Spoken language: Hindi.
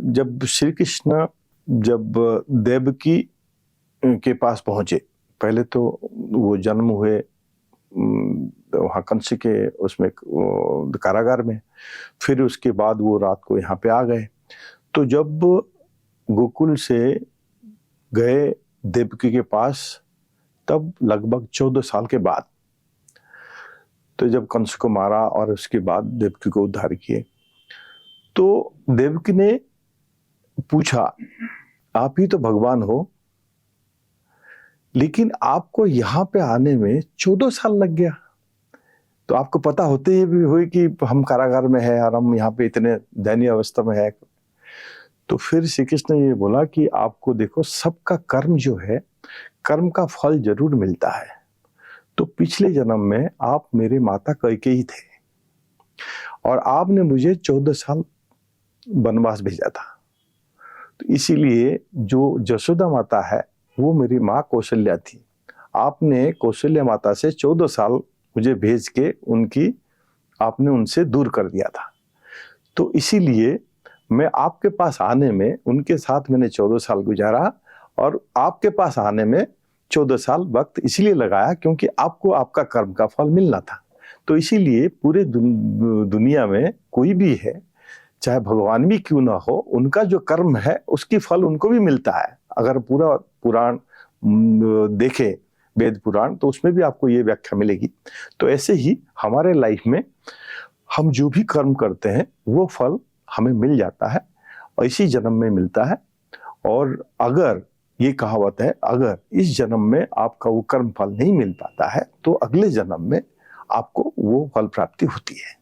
जब श्री कृष्ण जब देवकी के पास पहुंचे, पहले तो वो जन्म हुए वहाँ कंस के उसमें कारागार में, फिर उसके बाद वो रात को यहाँ पे आ गए। तो जब गोकुल से गए देवकी के पास, तब लगभग 14 साल के बाद, तो जब कंस को मारा और उसके बाद देवकी को उद्धार किए, तो देवकी ने पूछा, आप ही तो भगवान हो, लेकिन आपको यहाँ पे आने में 14 साल लग गया, तो आपको पता होते ही भी हुई कि हम कारागार में है और हम यहाँ पे इतने दयनीय अवस्था में है। तो फिर श्री कृष्ण ने ये बोला कि आपको देखो, सबका कर्म जो है, कर्म का फल जरूर मिलता है। तो पिछले जन्म में आप मेरे माता कैकेयी थे और आपने मुझे 14 साल वनवास भेजा था, तो इसीलिए जो यशोदा माता है वो मेरी माँ कौशल्या थी। आपने कौशल्या माता से 14 साल मुझे भेज के आपने उनसे दूर कर दिया था। तो इसीलिए मैं आपके पास आने में, उनके साथ मैंने 14 साल गुजारा और आपके पास आने में 14 साल वक्त इसलिए लगाया क्योंकि आपको आपका कर्म का फल मिलना था। तो इसीलिए पूरे दुनिया में कोई भी है, चाहे भगवान भी क्यों ना हो, उनका जो कर्म है उसकी फल उनको भी मिलता है। अगर पूरा पुराण देखे, वेद पुराण, तो उसमें भी आपको ये व्याख्या मिलेगी। तो ऐसे ही हमारे लाइफ में हम जो भी कर्म करते हैं वो फल हमें मिल जाता है, और इसी जन्म में मिलता है। और अगर ये कहावत है, अगर इस जन्म में आपका वो कर्म फल नहीं मिल पाता है तो अगले जन्म में आपको वो फल प्राप्ति होती है।